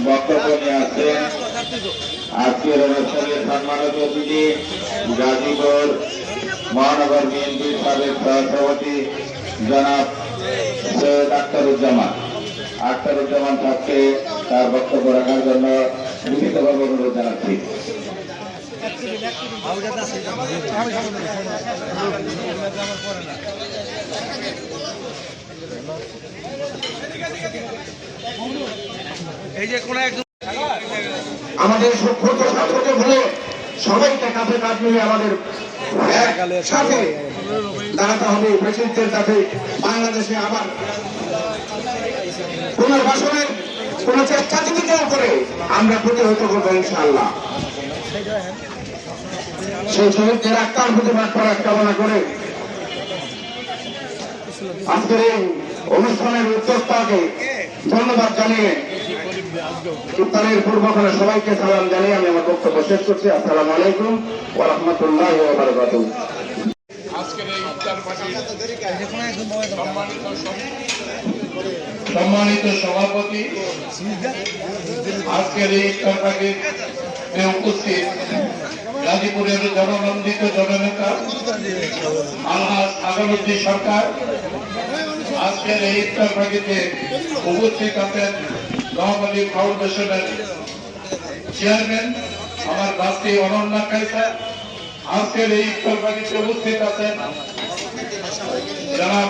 বক্তব্য নিয়ে আসছেন আজকের অনুষ্ঠানের সম্মানিত অতিথি গাজীপুর মহানগর বিএনপির সাবেক সহসভাপতি জনাব সৈয়দ আখতারুজ্জামান সাহেবকে তার বক্তব্য রাখার জন্য লিখিতভাবে অনুরোধ জানাচ্ছি। আমাদের সভ্যতা ছাত্রকে ভুলে সবাইকে কাঁধে কাঁধ মিলিয়ে আমাদের সাথে দাঁড়াতে হবে। ব্রিটিশদের সাথে বাংলাদেশে আবার পুনর্বাসনের কোন চেষ্টা যদি কেউ করে আমরা প্রতিহত করবো ইনশাআল্লাহ। সেই শহীদদের আত্মার প্রতিবাদ করার কামনা করে আজকের এই অনুষ্ঠানের উদ্যোক্তাকে ধন্যবাদ জানিয়ে ইফতারের পূর্বক্ষণে সবাইকে সালাম জানিয়ে আমি আমার বক্তব্য শেষ করছি। আসসালামু আলাইকুম ওয়া রাহমাতুল্লাহি ওয়া বারাকাতুহু। আজকের এই ইফতার পার্টির সম্মানিত সভাপতি, আজকের এই ইফতার পার্টির উপস্থিত গাজীপুরের জননন্দিত জননেতা আলহাজ আগামুদ্দিন সরকার, আজকের এই ইফতার পার্টিতে উপস্থিত আছেন নওয়াবলী ফাউন্ডেশনের চেয়ারম্যান আমার ভাস্তি অনন্যা কায়সা, আজকের এই ইফতার পার্টিতে উপস্থিত আছেন জনাব